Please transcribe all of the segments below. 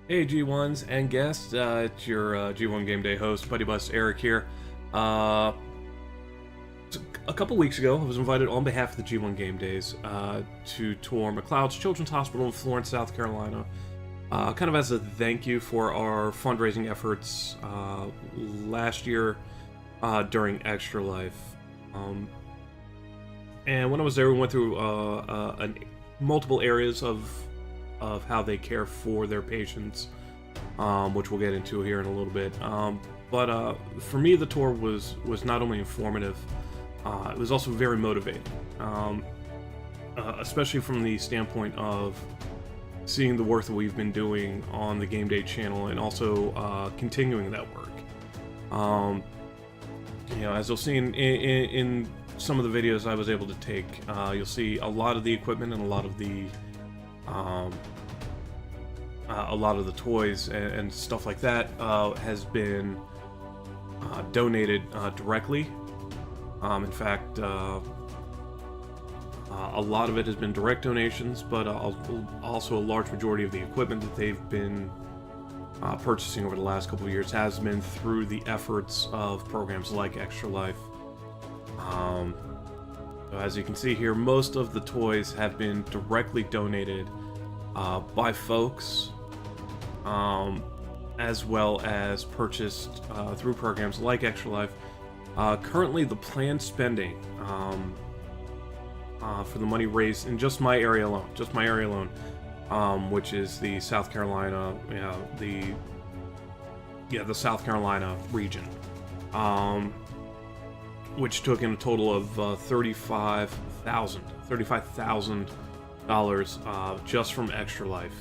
Hey G1s and guests, it's your G1 Game Day host, Buddy Bus Eric here. Uh, a couple weeks ago, I was invited on behalf of the G1 Game Days to tour McLeod's Children's Hospital in Florence, South Carolina, kind of as a thank you for our fundraising efforts last year during Extra Life. And when I was there, we went through multiple areas of how they care for their patients, which we'll get into here in a little bit. But for me, the tour was not only informative, it was also very motivating, especially from the standpoint of seeing the work that we've been doing on the Game Day channel and also continuing that work. As you'll see in some of the videos I was able to take, you'll see a lot of the equipment and a lot of the toys and stuff like that has been donated directly. In fact, a lot of it has been direct donations, but also a large majority of the equipment that they've been purchasing over the last couple of years has been through the efforts of programs like Extra Life. As you can see here, most of the toys have been directly donated by folks, as well as purchased through programs like Extra Life. Currently, the planned spending for the money raised in just my area alone, which is the South Carolina, the South Carolina region, which took in a total of $35,000 just from Extra Life.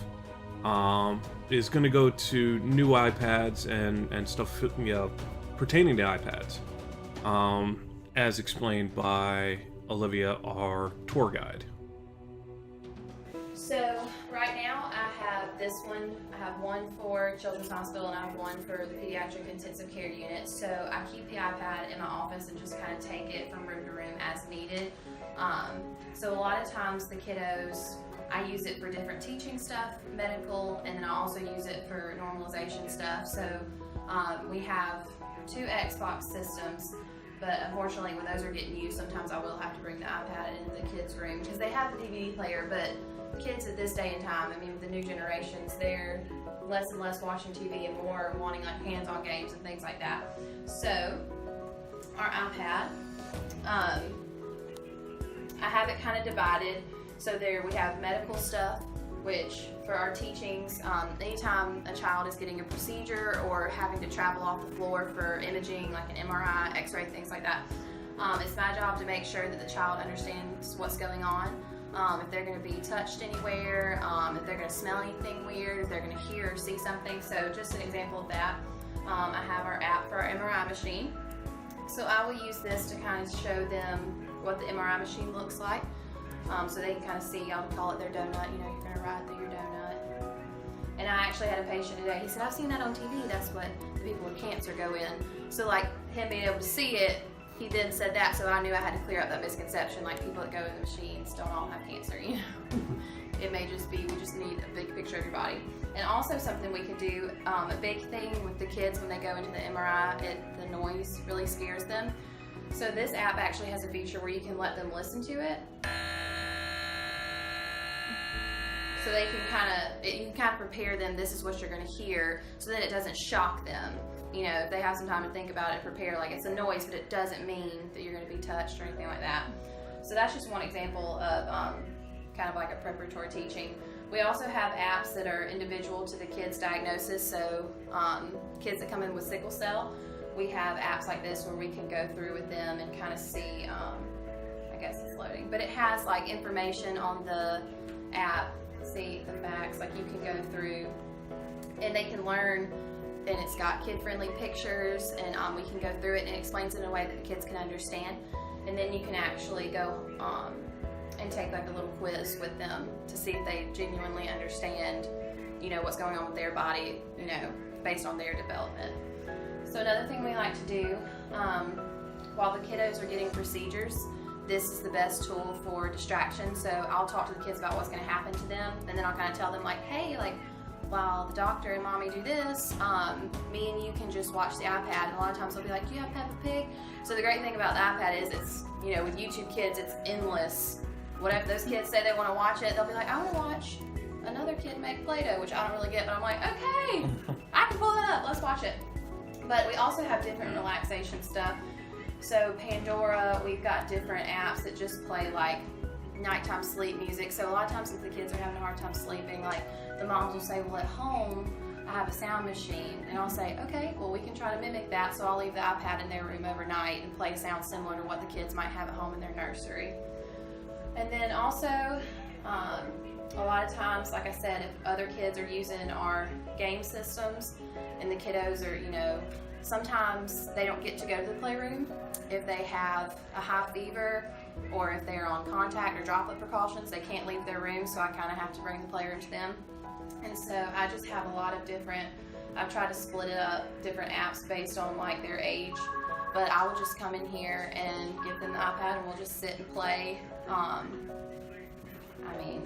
Is going to go to new iPads and stuff pertaining to iPads, as explained by Olivia, our tour guide. So right now I have this one. I have one for Children's Hospital and I have one for the Pediatric Intensive Care Unit. So I keep the iPad in my office and just kind of take it from room to room as needed. So a lot of times the kiddos, I use it for different teaching stuff, medical, and then I also use it for normalization stuff. So we have 2 Xbox systems, but unfortunately when those are getting used, sometimes I will have to bring the iPad into the kids' room because they have the DVD player, but kids at this day and time, I mean, with the new generations, they're less and less watching TV and more wanting like hands-on games and things like that. So our iPad, I have it kind of divided. So there we have medical stuff, which for our teachings, anytime a child is getting a procedure or having to travel off the floor for imaging, like an MRI, X-ray, things like that, it's my job to make sure that the child understands what's going on. If they're going to be touched anywhere, if they're going to smell anything weird, if they're going to hear or see something. So just an example of that, I have our app for our MRI machine. So I will use this to kind of show them what the MRI machine looks like. So they can kind of see, I'll call it their donut, you're going to ride through your donut. And I actually had a patient today, he said, I've seen that on TV, that's what the people with cancer go in. So like him being able to see it, he then said that, so I knew I had to clear up that misconception, like people that go in the machines don't all have cancer, It may just be, we just need a big picture of your body. And also something we can do, a big thing with the kids when they go into the MRI, the noise really scares them. So this app actually has a feature where you can let them listen to it. So they can you can kind of prepare them, this is what you're going to hear, so that it doesn't shock them. If they have some time to think about it, prepare, like it's a noise, but it doesn't mean that you're going to be touched or anything like that. So that's just one example of kind of like a preparatory teaching. We also have apps that are individual to the kids' diagnosis. So kids that come in with sickle cell, we have apps like this where we can go through with them and kind of see, I guess it's loading, but it has like information on the app, see the facts, like you can go through and they can learn, and it's got kid-friendly pictures, and we can go through it and it explains it in a way that the kids can understand. And then you can actually go and take like a little quiz with them to see if they genuinely understand, what's going on with their body, based on their development. So another thing we like to do, while the kiddos are getting procedures, this is the best tool for distraction. So I'll talk to the kids about what's going to happen to them, and then I'll kind of tell them like, hey, like while the doctor and mommy do this, me and you can just watch the iPad. And a lot of times they'll be like, do you have Peppa Pig? So the great thing about the iPad is it's, you know, with YouTube Kids, it's endless. Whatever those kids say they want to watch it, they'll be like, I want to watch another kid make Play-Doh, which I don't really get, but I'm like, okay, I can pull it up, let's watch it. But we also have different relaxation stuff. So Pandora, we've got different apps that just play like nighttime sleep music. So a lot of times if the kids are having a hard time sleeping, like the moms will say, well, at home I have a sound machine, and I'll say, okay, well, we can try to mimic that. So I'll leave the iPad in their room overnight and play sounds similar to what the kids might have at home in their nursery. And then also, a lot of times, like I said, if other kids are using our game systems and the kiddos are, you know, sometimes they don't get to go to the playroom if they have a high fever, or if they're on contact or droplet precautions, they can't leave their room, so I kind of have to bring the playroom to them. And so I just have a lot of different, I've tried to split it up, different apps based on like their age, but I will just come in here and give them the iPad and we'll just sit and play. I mean,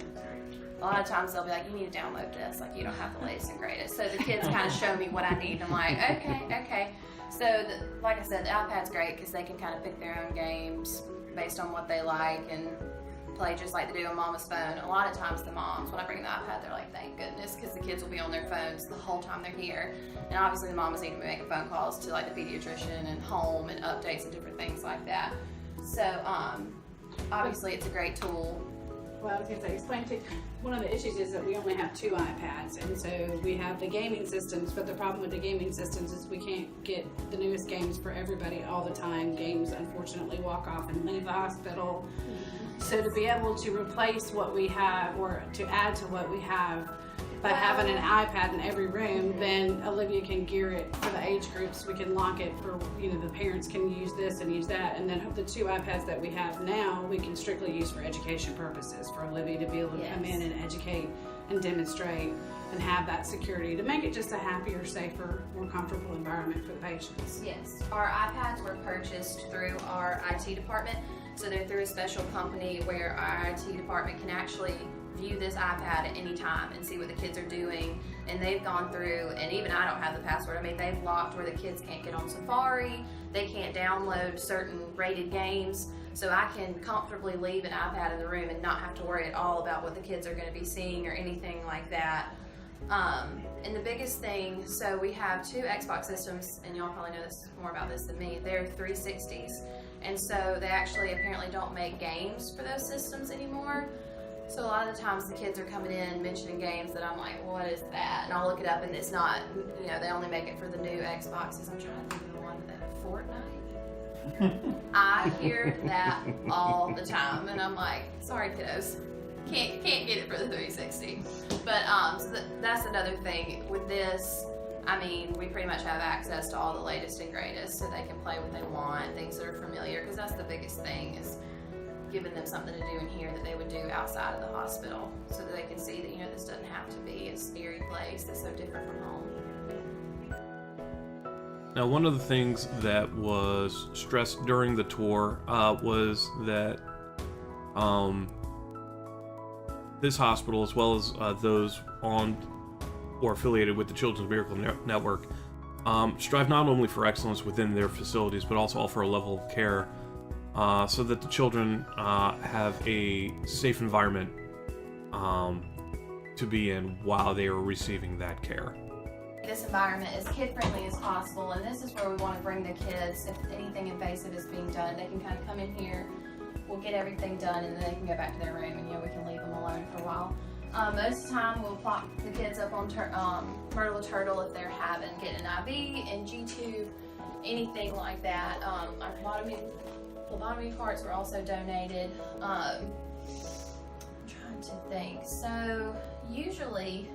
a lot of times they'll be like, you need to download this, like you don't have the latest and greatest. So the kids kind of show me what I need, and I'm like, okay. So like I said, the iPad's great because they can kind of pick their own games based on what they like and play just like they do on Mama's phone. A lot of times the moms, when I bring the iPad, they're like, thank goodness, because the kids will be on their phones the whole time they're here. And obviously the mamas need to be making phone calls to like the pediatrician and home and updates and different things like that. So obviously it's a great tool. Well, I was going to say, explain to one of the issues is that we only have 2 iPads, and so we have the gaming systems, but the problem with the gaming systems is we can't get the newest games for everybody all the time. Games unfortunately walk off and leave the hospital. So to be able to replace what we have, or to add to what we have, by having an iPad in every room, then Olivia can gear it for the age groups. We can lock it for, you know, the parents can use this and use that, and then the 2 iPads that we have now, we can strictly use for education purposes, for Olivia to be able to come in and educate and demonstrate and have that security to make it just a happier, safer, more comfortable environment for the patients. Yes, our iPads were purchased through our IT department, so they're through a special company where our IT department can actually view this iPad at any time and see what the kids are doing. And they've gone through, and even I don't have the password, I mean, they've locked where the kids can't get on Safari, they can't download certain rated games, so I can comfortably leave an iPad in the room and not have to worry at all about what the kids are going to be seeing or anything like that. And the biggest thing, so we have 2 Xbox systems, and y'all probably know more about this than me. They're 360s, and so they actually apparently don't make games for those systems anymore. So a lot of the times the kids are coming in mentioning games that I'm like, what is that? And I'll look it up, and it's not, you know, they only make it for the new Xboxes. I'm trying to think of the one that Fortnite. I hear that all the time, and I'm like, sorry kiddos, can't get it for the 360. But so that's another thing with this. I mean, we pretty much have access to all the latest and greatest, so they can play what they want, things that are familiar, because that's the biggest thing, is giving them something to do in here that they would do outside of the hospital, so that they can see that, you know, this doesn't have to be a scary place that's so different from home. Now, one of the things that was stressed during the tour was that this hospital, as well as those on or affiliated with the Children's Miracle Network, strive not only for excellence within their facilities, but also offer a level of care so that the children have a safe environment to be in while they are receiving that care. This environment is kid-friendly as possible, and this is where we want to bring the kids. If anything invasive is being done, they can kind of come in here, we'll get everything done, and then they can go back to their room, and, you know, we can leave them alone for a while. Most of the time, we'll plop the kids up on Myrtle Turtle if they're getting an IV and G-tube, anything like that. Our phlebotomy parts were also donated. I'm trying to think. So usually,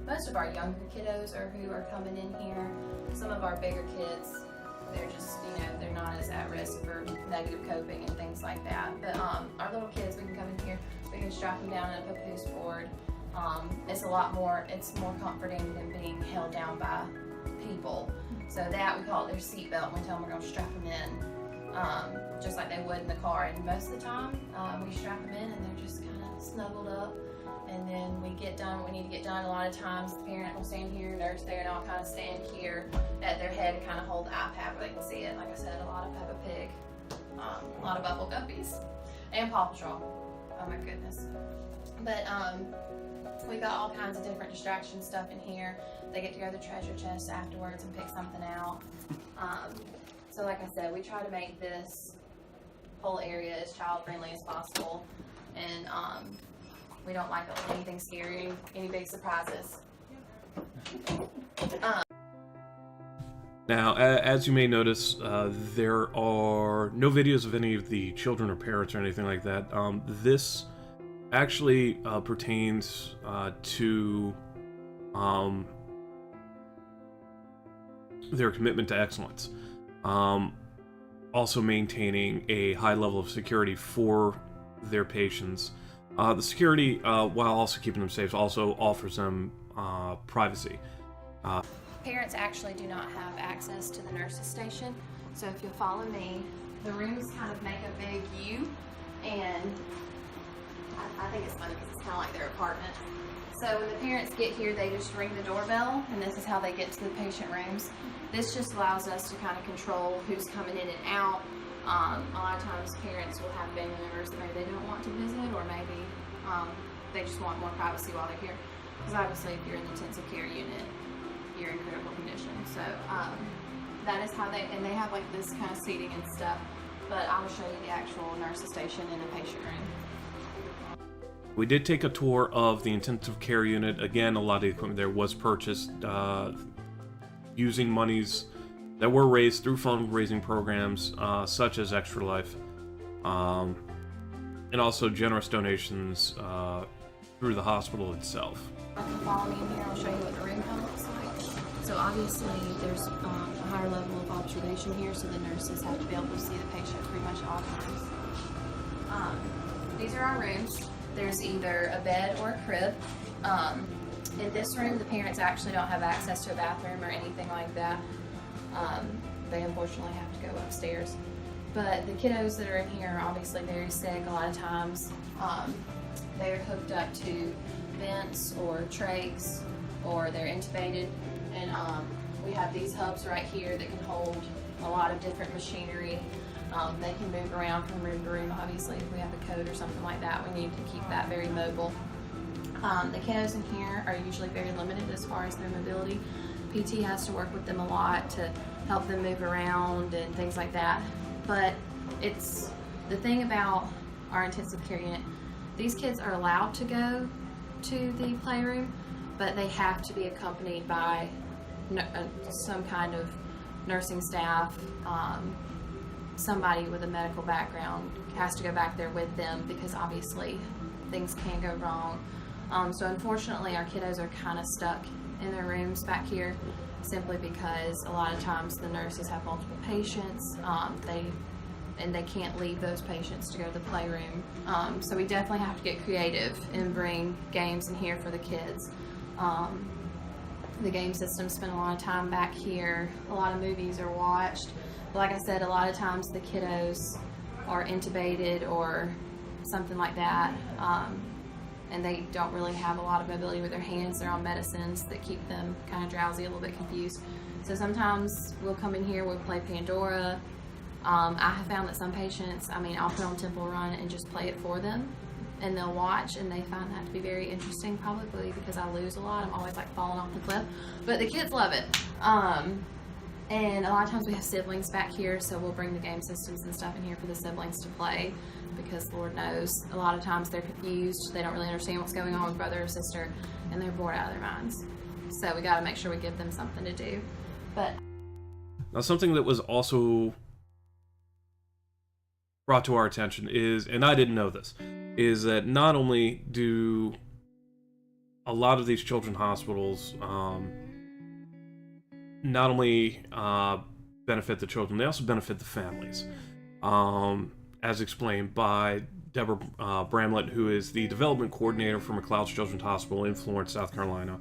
most of our younger kiddos are who are coming in here. Some of our bigger kids, they're just, you know, they're not as at risk for negative coping and things like that. But our little kids, we can come in here, we can strap them down in a papoose board. It's more comforting than being held down by people. So that, we call it their seatbelt, and we tell them we're going to strap them in, just like they would in the car. And most of the time, we strap them in and they're just kind of snuggled up. and then we get done what we need to get done. A lot of times the parent will stand here, nurse there, and I'll kind of stand here at their head and kind of hold the iPad where they can see it. Like I said, a lot of Peppa Pig, a lot of Buffalo Guppies, and Paw Patrol. Oh my goodness. But we got all kinds of different distraction stuff in here. They get to go to the treasure chest afterwards and pick something out. So like I said, we try to make this whole area as child friendly as possible, and we don't like anything scary, any big surprises. Now, as you may notice, there are no videos of any of the children or parents or anything like that. This actually pertains to their commitment to excellence. Also maintaining a high level of security for their patients. The security, while also keeping them safe, also offers them privacy. Parents actually do not have access to the nurse's station, so if you'll follow me, the rooms kind of make a big U, and I think it's funny because it's kind of like their apartment. So when the parents get here, they just ring the doorbell, and this is how they get to the patient rooms. This just allows us to kind of control who's coming in and out. A lot of times parents will have family members that maybe they don't want to visit, or maybe they just want more privacy while they're here. Because obviously if you're in the intensive care unit, you're in critical condition. So that is how and they have like this kind of seating and stuff, but I will show you the actual nurse's station in the patient room. We did take a tour of the intensive care unit. Again, a lot of the equipment there was purchased using monies that were raised through fundraising programs such as Extra Life, and also generous donations through the hospital itself. You can follow me in here, I'll show you what the room kind of looks like. So obviously there's a higher level of observation here, so the nurses have to be able to see the patient pretty much all times. These are our rooms. There's either a bed or a crib. In this room, the parents actually don't have access to a bathroom or anything like that. They unfortunately have to go upstairs. But the kiddos that are in here are obviously very sick. A lot of times they're hooked up to vents or trachs, or they're intubated. And we have these hubs right here that can hold a lot of different machinery. They can move around from room to room. Obviously, if we have a code or something like that, we need to keep that very mobile. The kiddos in here are usually very limited as far as their mobility. PT has to work with them a lot to help them move around and things like that. But it's the thing about our intensive care unit, these kids are allowed to go to the playroom, but they have to be accompanied by some kind of nursing staff. Somebody with a medical background has to go back there with them, because obviously things can go wrong. So unfortunately our kiddos are kind of stuck in their rooms back here, simply because a lot of times the nurses have multiple patients. They can't leave those patients to go to the playroom. So we definitely have to get creative and bring games in here for the kids. The game system spend a lot of time back here. A lot of movies are watched. Like I said, a lot of times the kiddos are intubated or something like that, and they don't really have a lot of mobility with their hands. They're on medicines that keep them kind of drowsy, a little bit confused. So sometimes we'll come in here, we'll play Pandora. I have found that some patients, I'll put on Temple Run and just play it for them, and they'll watch, and they find that to be very interesting, probably because I lose a lot. I'm always like falling off the cliff, but the kids love it. And a lot of times we have siblings back here, so we'll bring the game systems and stuff in here for the siblings to play, because Lord knows, a lot of times they're confused, they don't really understand what's going on with brother or sister, and they're bored out of their minds. So we got to make sure we give them something to do. But now, something that was also brought to our attention is, and I didn't know this, is that not only do a lot of these children's hospitals not only benefit the children, they also benefit the families, as explained by Deborah Bramlett, who is the development coordinator for McLeod's Children's Hospital in Florence, South Carolina,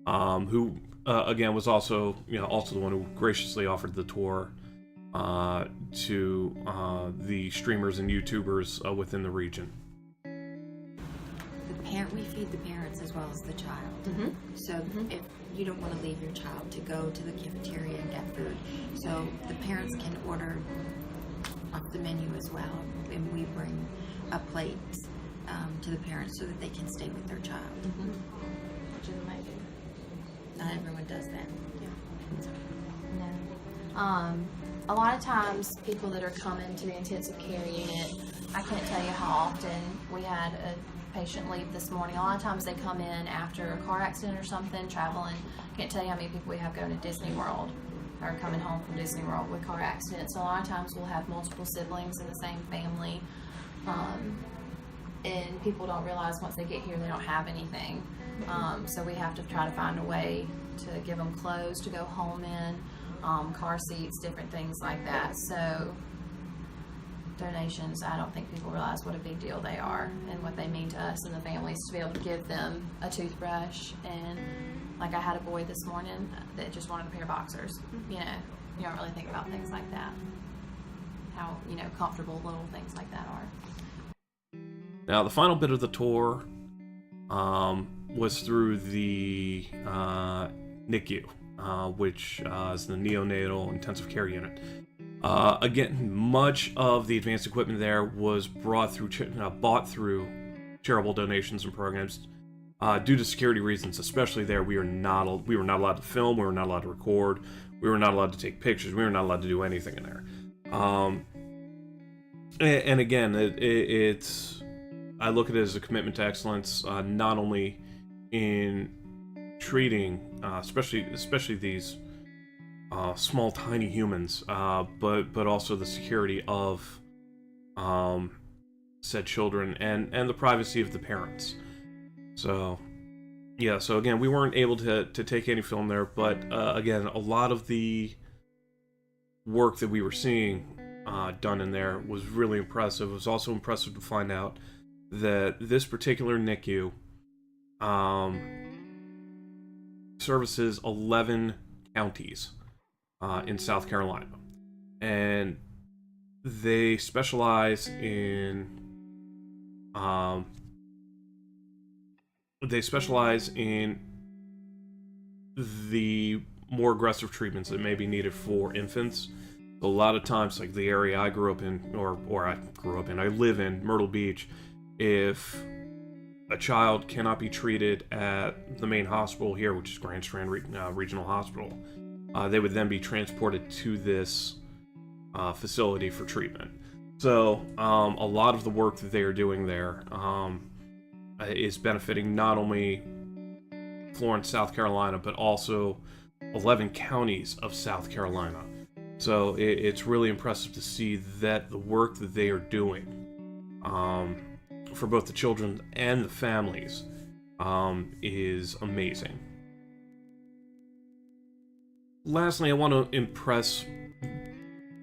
who again was also the one who graciously offered the tour to the streamers and YouTubers within the region. The we feed the parents as well as the child. So if you don't want to leave your child to go to the cafeteria and get food, so the parents can order off the menu as well, and we bring a plate to the parents so that they can stay with their child. Which is amazing. Not everyone does that. No. A lot of times, people that are coming to the intensive care unit, I can't tell you how often we had a patient leave this morning. A lot of times they come in after a car accident or something, traveling. Can't tell you how many people we have going to Disney World or coming home from Disney World with car accidents. So a lot of times we'll have multiple siblings in the same family. And people don't realize once they get here they don't have anything. So we have to try to find a way to give them clothes to go home in, car seats, different things like that. So donations, I don't think people realize what a big deal they are and what they mean to us and the families, to be able to give them a toothbrush. And like I had a boy this morning that just wanted a pair of boxers. You know, you don't really think about things like that, how, you know, comfortable little things like that are. Now, the final bit of the tour was through the NICU, which is the neonatal intensive care unit. Again, much of the advanced equipment there was bought through charitable donations and programs. Due to security reasons, especially there, we were not allowed to film, we were not allowed to record, we were not allowed to take pictures, we were not allowed to do anything in there. And again, it's I look at it as a commitment to excellence, not only in treating, especially these small, tiny humans, but also the security of said children and the privacy of the parents. So, yeah. So again, we weren't able to take any film there, but again, a lot of the work that we were seeing done in there was really impressive. It was also impressive to find out that this particular NICU services 11 counties in South Carolina, and they specialize in the more aggressive treatments that may be needed for infants. A lot of times, like the area I grew up in, I live in, Myrtle Beach, if a child cannot be treated at the main hospital here, which is Grand Strand Regional Hospital, they would then be transported to this facility for treatment. So a lot of the work that they are doing there is benefiting not only Florence, South Carolina, but also 11 counties of South Carolina. So it's really impressive to see that the work that they are doing for both the children and the families is amazing. Lastly, I want to impress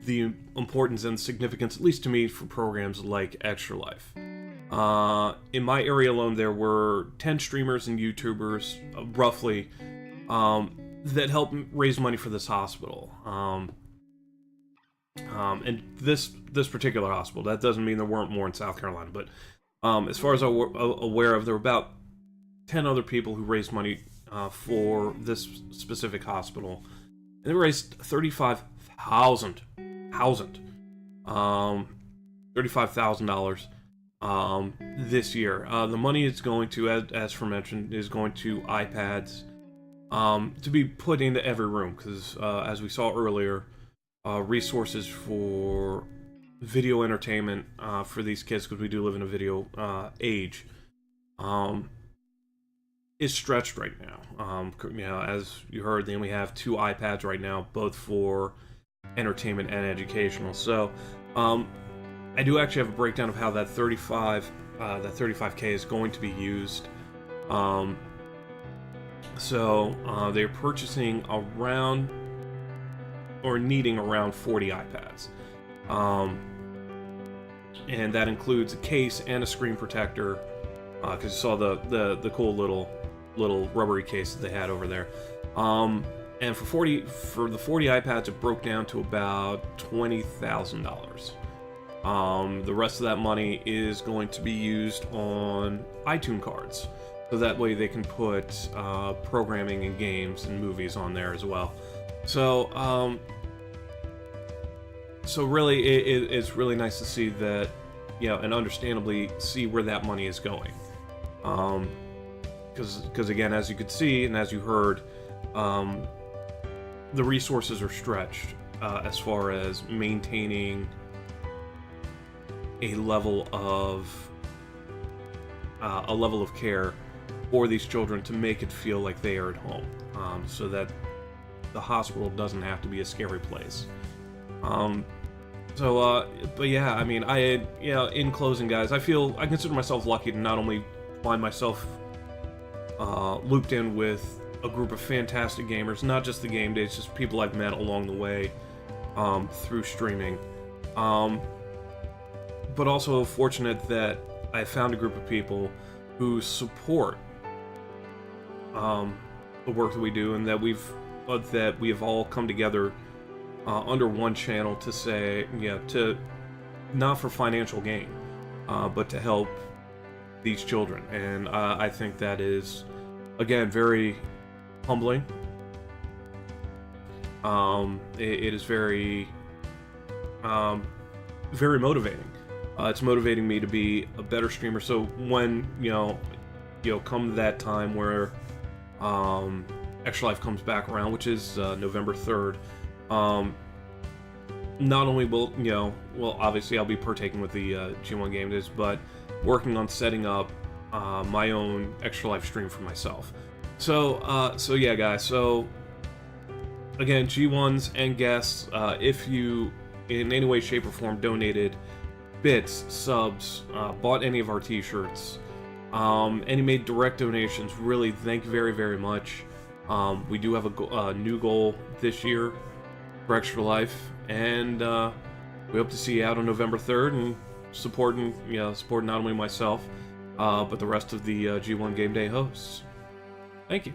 the importance and significance, at least to me, for programs like Extra Life. In my area alone, there were 10 streamers and YouTubers, roughly, that helped raise money for this hospital. And this particular hospital, that doesn't mean there weren't more in South Carolina, but as far as I'm aware of, there were about 10 other people who raised money for this specific hospital. And they raised $35,000 this year. The money is going to, as aforementioned, is going to iPads to be put into every room, because as we saw earlier, resources for video entertainment for these kids, because we do live in a video age, is stretched right now. As you heard, they only have 2 iPads right now, both for entertainment and educational. So I do actually have a breakdown of how that 35K is going to be used. So they're purchasing around, or needing around, 40 iPads. And that includes a case and a screen protector, because you saw the cool little rubbery case that they had over there. And for the 40 iPads, it broke down to about $20,000. The rest of that money is going to be used on iTunes cards, so that way they can put programming and games and movies on there as well. So, so really, it's really nice to see that, and understandably see where that money is going. Because again, as you could see and as you heard, the resources are stretched as far as maintaining a level of care for these children to make it feel like they are at home, so that the hospital doesn't have to be a scary place. But yeah, I mean, in closing, guys, I consider myself lucky to not only find myself looped in with a group of fantastic gamers, not just the game days, just people I've met along the way through streaming, but also fortunate that I found a group of people who support the work that we do, and that we have all come together under one channel to say, to not for financial gain, but to help these children. And I think that is, again, very humbling. It is very, very motivating. It's motivating me to be a better streamer. So when come that time where Extra Life comes back around, which is November 3rd. Not only will, obviously I'll be partaking with the G1 Gamedays, but working on setting up my own Extra Life stream for myself. So yeah, guys. So again, G1s and guests, if you in any way, shape, or form donated bits, subs, bought any of our t-shirts, any made direct donations, really thank you very, very much. We do have a new goal this year for Extra Life, and we hope to see you out on November 3rd and supporting not only myself, but the rest of the G1 Game Day hosts. Thank you.